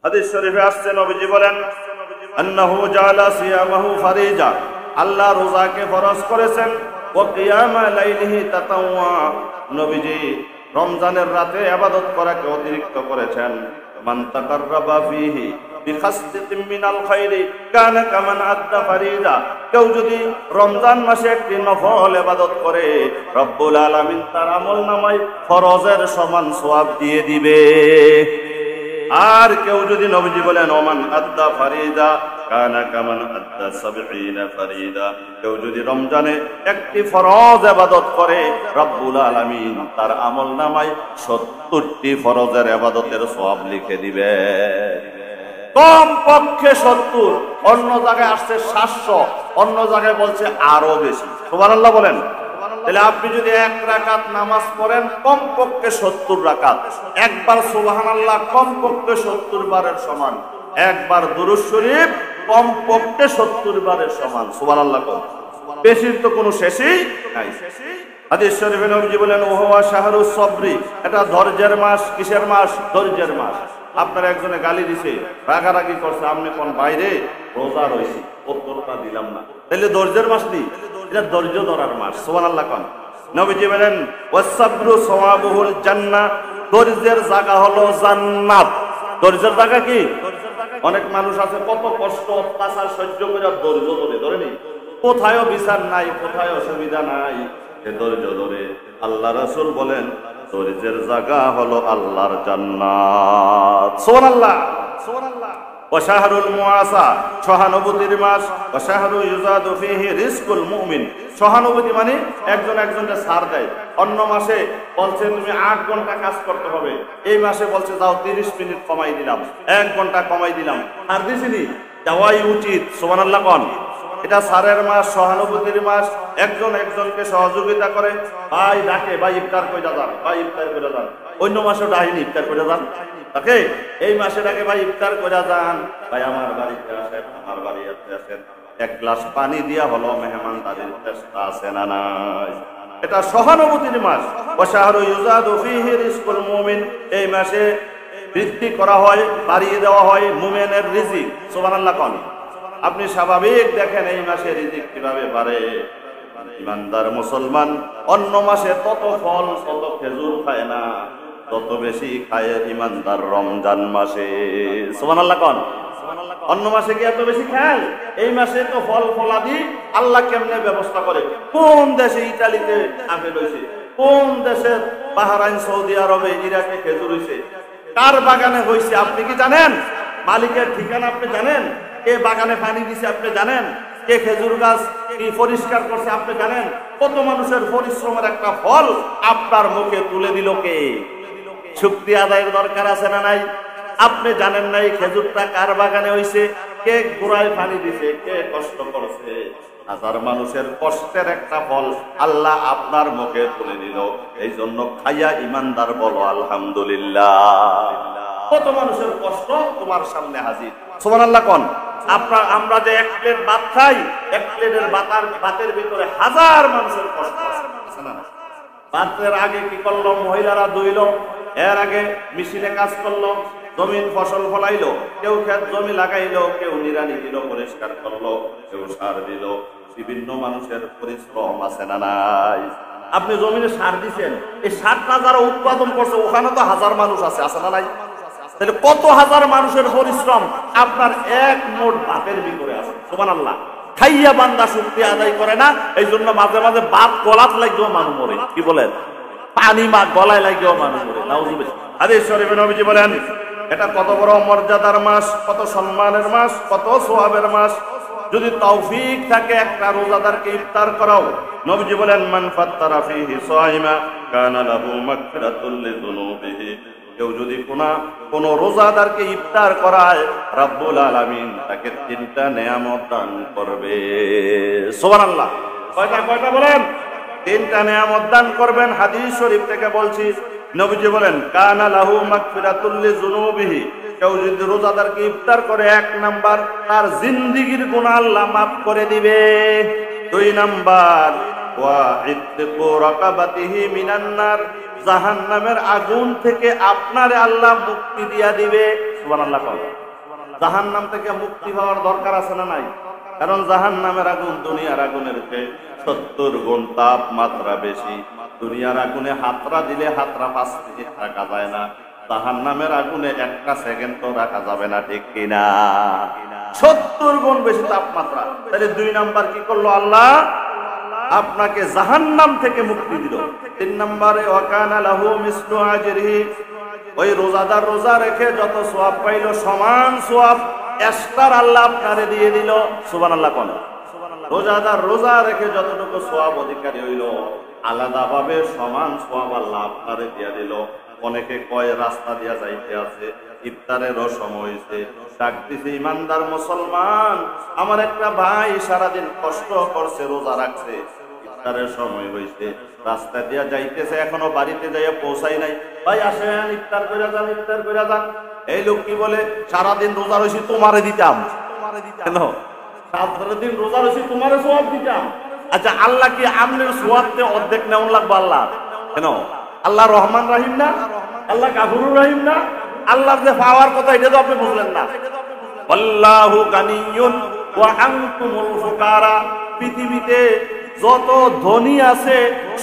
হাদিস শরীফে আসছে নবীজি বলেন আন্নাহু জাআলা সিয়ামাহু ফারিজা, আল্লাহ রোজাকে ফরজ করেছেন, ওয়া কিয়ামা লাইলিহি তাতাওয়া, নবীজি রমজানের রাতে ইবাদত করাকে অতিরিক্ত করেছেন। মান তাকাররাবা ফীহি বিখাসতিন মিনাল খায়রি কানা কামান আদ্দা ফারিজা, কেউ যদি রমজান মাসে একটি নফল ইবাদত করে রব্বুল আলামিন তার আমলনামায় ফরজের সমান সওয়াব দিয়ে দিবে। আর কেউ যদি, নবীজি বলেন ওমান আদ্দা ফারিদা কানা কামান আদ্দা 70 ফারিদা, কেউ যদি রমজানে একটি ফরজ ইবাদত করে রব্বুল আলামিন তার আমলনামায় 70টি ফরজের ইবাদতের সওয়াব লিখে দিবে। কম পক্ষে 70, অন্য জায়গায় আসছে 700, অন্য জায়গায় বলছে আরো বেশি। সুবহানাল্লাহ বলেন। তাহলে আপনি যদি এক রাকাত নামাজ পড়েন কম পক্ষে 70 রাকাত, একবার সুবহানাল্লাহ কম পক্ষে 70 বারের সমান, একবার দুরূদ শরীফ কম পক্ষে 70 বারের সমান। সুবহানাল্লাহ কম, বেশির তো কোনো শেষই নাই। হাদিস শরীফে নবীজি বলেন ওহুয়া শাহরুস সবরি, এটা ধৈর্যের মাস। কিসের মাস? ধৈর্যের মাস। আপনার একজনে গালি দিছে, রাগারাগি করছে, আপনি কোন বাইরে রোজা রইছি, উত্তরটা দিলাম না, তাহলে ধৈর্যের মাস নি, এটা ধৈর্য ধরার মাস। সুবহানাল্লাহ কোন। নবীজি বলেন ওয়াসসাবরু সাওয়াবুল জান্নাহ, ধৈর্যের জায়গা হলো জান্নাত। ধৈর্যের জায়গা কি? অনেক মানুষ আছে কত কষ্ট অত্যাচার সহ্য করে ধৈর্য ধরে নি, কোথায়ও বিচার নাই, কোথায় অসুবিধা নাই, সে ধৈর্য ধরে। আল্লাহ রাসূল বলেন ধৈর্যের জায়গা হলো আল্লাহর জান্নাত। সুবহানাল্লাহ সুবহানাল্লাহ। ওয়া শাহরুল মুআসা, সহানুভূতির মাস। ওয়া শাহরু ইউজাদু ফীহি রিজকুল মুমিন, সহানুভূতি মানে একজন একজনকে ছাড় দেয়। অন্য মাসে বলছে তুমি 8 ঘন্টা কাজ করতে হবে, এই মাসে বলছে যাও 30 মিনিট কমাই দিলাম, 1 ঘন্টা কমাই দিলাম। আর দিছিনি, দেওয়াই উচিত। সুবহানাল্লাহ কোন। এটা সারের মাস, সহানুভূতির মাস। একজন একজনকে সহযোগিতা করে। ভাই ডাকে, ভাই ইফতার কইরা যান, ভাই ইফতার কইরা যান। অন্য মাসে ডাকেনি, ইফতার কইরা যান। তাকে এই মাসে ডাকে, ভাই ইফতার কইরা যান, ভাই আমার বাড়িতে আসেন, আমার বাড়িতে আসেন। এক গ্লাস পানি দিয়া হলো মেহমানদারির চেষ্টা আছে না নাই? এটা সহানুভূতির মাস। ওয়া শাহরু ইউজাদু ফীহি রিজকুল মুমিন, এই মাসে বৃদ্ধি করা হয়, বাড়িয়ে দেওয়া হয় মুমিনের রিজিক। সুবহানাল্লাহ কোন। আপনি স্বাভাবিক দেখেন এই মাসে রিজিক কিভাবে বাড়ে। ইমানদার মুসলমান অন্য মাসে তত ফল, তত খেজুর খায় না, তত বেশি খায় ইমানদার রমজান মাসে। সুবহানাল্লাহ কোন। অন্য মাসে কি এত বেশি খায়? এই মাসে তো ফল ফলাদি আল্লাহ কেমনে ব্যবস্থা করে। কোন দেশে ইতালিতে আপেল হয়েছে, কোন দেশে বাহরাইন, সৌদি আরবে, ইরাকে খেজুর হয়েছে, কার বাগানে হয়েছে আপনি কি জানেন? মালিকের ঠিকানা আপনি জানেন? কে বাগানে পানি দিছে আপনি জানেন? কে খেজুর গাছ কি পরিষ্কার করছে আপনি জানেন? কত মানুষের পরিশ্রমের একটা ফল আপনার মুখে তুলে দিল কে? শুকরিয়া আদায়ের দরকার আছে না নাই? আপনি জানেন না এই খেজুরটা কার বাগানে হইছে, কে গোড়ায় পানি দিছে, কে কষ্ট করছে। হাজার মানুষের কষ্টের একটা ফল আল্লাহ আপনার মুখে তুলে দিল। এই জন্য খাইয়া ইমানদার বলো আলহামদুলিল্লাহ। কত মানুষের কষ্ট তোমার সামনে হাজির। সুবহানাল্লাহ কোন। আমরা যে এক প্লেট ভাত খাই, এক প্লেটের ভাতের ভিতরে হাজার মানুষের কষ্ট আছে না? ভাতের আগে কি করলো? মহিলারা ধুইল, এর আগে মেশিনে কাজ করলো, জমিন ফসল ফলাইলো, কেউ ক্ষেত জমি লাগাইলো, কেউ নিড়ানি দিল, পরিষ্কার করলো, কেউ সার দিল। বিভিন্ন মানুষের পরিশ্রম আছে না নাই? আপনি জমিনে সার দিচ্ছেন, এই সারটা যারা উৎপাদন করছে ওখানে তো হাজার মানুষ আছে, আছে না নাই? তাহলে কত হাজার মানুষের পরিশ্রম আপনার এক মোট ভাতের ভিতরে আছে। সুবহানাল্লাহ। খাইয়া বান্দা শুকরিয়া আদায় করে না, এই জন্য মাঝে মাঝে ভাত গলাত লাগেও মানুষ মরে। কি বলেন? পানি গলায় লাগেও মানুষ মরে। নাউজুবিল্লাহ। হাদিস শরীফে নবীজি বলেন এটা কত বড় মর্যাদার মাস, কত সম্মানের মাস, কত সওয়াবের মাস। যদি তৌফিক থাকে একটা রোজাদারকে ইফতার করাও, নবীজি বলেন মান ফাত্তারা ফীহি সাইমা কানা লাহু মাগফিরাতুল লিযুনুবিহি, কেউ যদি কোন রোজাদারকে ইফতার করায় রব্বুল আলামিন তাকে 3টা নেয়ামত দান করবে। সুবহানাল্লাহ। কয়টা বলেন? 3টা নেয়ামত দান করবেন। হাদিস শরীফ থেকে বলছি, নবীজি বলেন কানা লাহু মাগফিরাতুল লিযুনুবিহি, কেউ যদি রোজাদারকে ইফতার করে 1 নাম্বার তার জিন্দেগীর গুনাহ আল্লাহ মাফ করে দিবে। 2 নাম্বার ওয়া ইত্তাকু রাকাবাতিহি মিনান নার, জাহান্নামের আগুন থেকে আপনারে আল্লাহ মুক্তি দিয়া দিবে। সুবহানাল্লাহ কও। জাহান্নাম থেকে মুক্তি পাওয়ার দরকার আছে না নাই? কারণ জাহান্নামের আগুন দুনিয়ার আগুনের চেয়ে 70 গুণ তাপমাত্রা বেশি। দুনিয়ার আগুনে হাতরা দিলে হাতরা 5 মিনিট রাখা যায় না, জাহান্নামের আগুনে একটা সেকেন্ড তো রাখা যাবে না, ঠিক কিনা? 70 গুণ বেশি তাপমাত্রা। তাহলে 2 নাম্বার কি করলো আল্লাহ? আপনাকে জাহান্নাম থেকে মুক্তি দিল। 3 নম্বরে ওয়াকানা লাহু মিসলু আজরিহি, ওই রোজাদার রোজা রেখে যত সওয়াব পাইলো সমান সওয়াব এক্সট্রা আল্লাহ আপনারে দিয়ে দিল। সুবহানাল্লাহ কোন? রোজাদার রোজা রেখে যতটুকু সওয়াব অধিকারী হইল আলাদাভাবে সমান সওয়াব আল্লাহ আপনারে দিয়ে দিল। অনেকে কয় রাস্তা দিয়া যাইতে আছে, ইফতারেরও সময় হয়েছে, ডাক দিছে ইমানদার মুসলমান, আমার একটা ভাই সারাদিন কষ্ট করছে, রোজা রাখছে, ইফতারের সময় হয়েছে, রাস্তা দিয়া যাইতেছে, এখনো বাড়িতে যাইয়া পৌঁছাই নাই, ভাই আসেন ইফতার করে যান, ইফতার করে যান। এই লোক কি বলে, সারাদিন রোজা রয়েছি তোমারে দিতাম। কেন? সারাদিন রোজা রয়েছি তোমারে সওয়াব দিতাম। আচ্ছা, আল্লাহ কি আমনের সওয়াবতে অর্ধেক নেওয়া লাগবে আল্লাহ? কেন? আল্লাহ রহমান রাহিম না? আল্লাহ গাফুরুর রাহিম না? আল্লাহর যে পাওয়ার কথা এটা তো আপনি বুঝলেন না। আল্লাহু গানিয়ুন ওয়া আনতুমুল ফুকারা, পৃথিবীতে যত ধনী আছে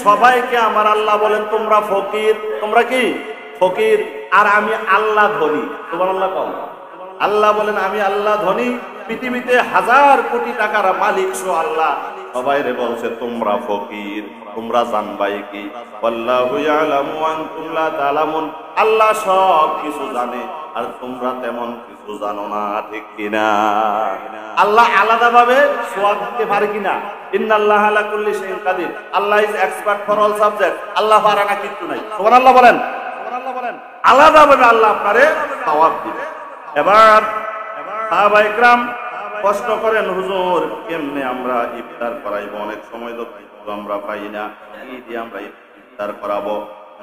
সবাইকে আমার আল্লাহ বলেন তোমরা ফকির। তোমরা কি ফকির? আর আমি আল্লাহ ধনী। সুবহানাল্লাহ কও। আল্লাহ বলেন আমি আল্লাহ ধনী, পৃথিবীতে 1000 কোটি টাকার মালিক সো আল্লাহ, সবাইরে বলছে তোমরা ফকির। তোমরা জানবাই কি? আল্লাহু ইয়ালামু ওয়া আনতুম লা তা'লামুন, আল্লাহ সব কিছু জানে আর তোমরা তেমন কিছু জানো না, ঠিক কিনা? আল্লাহ আলাদাভাবে সওয়াব দিতে পারে কিনা? ইন্নাল্লাহা আলা কুল্লি শাইইন কাদির, Allah is expert for all subject, আল্লাহ পারে না কিছু নাই। সুবহানাল্লাহ বলেন। আলাদাভাবে আল্লাহ আপনারে সওয়াব দিবে। এবার সাহাবায়ে কেরাম প্রশ্ন করেন, হুজুর কেমনে আমরা ইফতার করাইবো? অনেক সময় তো আমরা পাই না, কি দিয়ে আমরা ইফতার করাবো?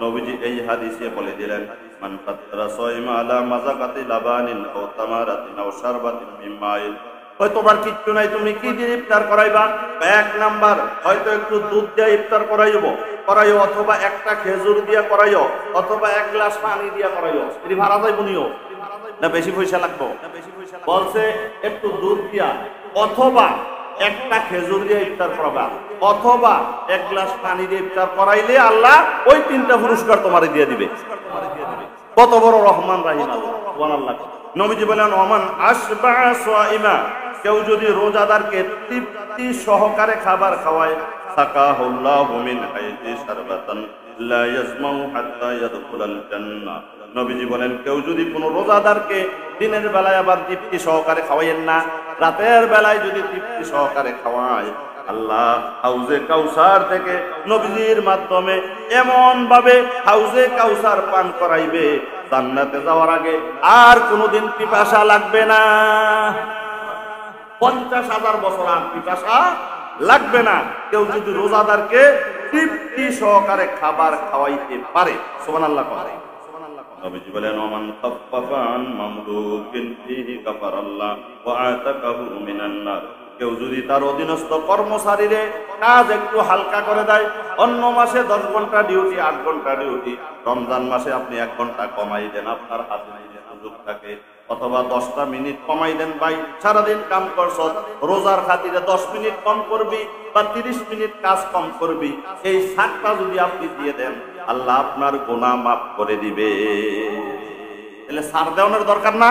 নবীজি এই হাদিসে বলে দিলেন, মান ফাতরা সাইমা আলা মাযাকাতি লাবানিন আও তামারাতিন আও শারবাতিন মিন মাইন। ওই তোমার কিচ্ছু নাই, তুমি কি দিয়ে ইফতার করাইবা? 1 নাম্বার হয়তো একটু দুধ দিয়ে ইফতার করাইবো, অথবা একটা খেজুর দিয়ে করাইও, অথবা 1 গ্লাস পানি দিয়ে করাইও। এটি ভাড়া যাইব নিও না বেশি পয়সা লাগবে? বলছে একটু দুধ দিয়া অথবা একটা খেজুর দিয়ে ইফতার করাবা, অথবা 1 গ্লাস পানি দিয়ে ইফতার করাইলে আল্লাহ ওই 3টা পুরস্কার তোমারে দিয়ে দিবে। কত বড় রহমান রাহিম আল্লাহ। সুবহানাল্লাহ। নবীজি বলেন, ওমান আশবা সাইমা, কেউ যদি রোজাদারকে তৃপ্তি সহকারে খাবার খাওয়ায়, সাকাহুল্লাহু মিন হাইতি শারবাতান লা ইয়াজমাউ হাত্তা ইয়াদখুলাল জান্নাহ। নবীজি বলেন, কেউ যদি কোনো রোজাদারকে দিনের বেলায় আবার তৃপ্তি সহকারে খাওয়াইয়েন না, রাতের বেলায় যদি তৃপ্তি সহকারে খাওয়ায়, আল্লাহ হাউজে কাউসার থেকে নবীজির মাধ্যমে এমন ভাবে হাউজে কাউসার পান করাইবে, জান্নাতে যাওয়ার আগে আর কোনোদিন পিপাসা লাগবে না। 50,000 বছর আর পিপাসা লাগবে না, কেউ যদি রোজাদারকে তৃপ্তি সহকারে খাবার খাওয়াইতে পারে। সুবহানাল্লাহ করে। নবীজি বলেন, ওমান খাফফাফা আন মামলুকিন ফিহি কাফারাল্লাহ ওয়া আতাকাহু মিনান নার, কেউ যদি তার অধীনস্থ কর্মচারীরে কাজ একটু হালকা করে দেয়, অন্য মাসে 10 ঘন্টা ডিউটি, 8 ঘন্টা ডিউটি, রমজান মাসে আপনি 1 ঘন্টা কমাই দেন, আপনার হাতে সুযোগ থাকে, অথবা 10টা মিনিট কমাই দেন, ভাই সারাদিন কাম করছ, রোজার খাতিরে 10 মিনিট কম করবি বা 30 মিনিট কাজ কম করবি, এই ছাড়টা যদি আপনি দিয়ে দেন, আল্লাহ আপনার গুনাহ মাফ করে দিবে। তাহলে ছাড় দেওয়ার দরকার না?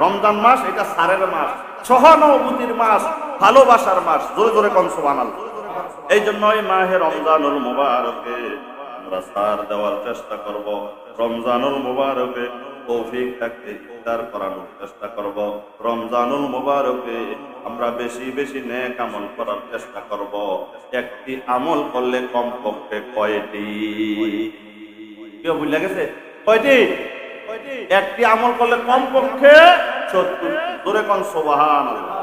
রমজান মাস এটা ছাড়ের মাস, সহানুভূতির মাস, ভালোবাসার মাস। জোরে জোরে কোন সুবহানাল্লাহ। এই জন্যই মাহে রমজানুল মুবারকে আমরা ছাড় দেওয়ার চেষ্টা করব। রমজানুল মুবারকে তৌফিক থাকতে ইফতার করানোর চেষ্টা করব। রমজানুল মুবারকে আমরা বেশি বেশি নেক আমল করার চেষ্টা করব। একটি আমল করলে কমপক্ষে কয়টি? কেউ ভুলে গেছে? কয়টি? একটি আমল করলে কমপক্ষে 70। জোরে কোন সুবহানাল্লাহ।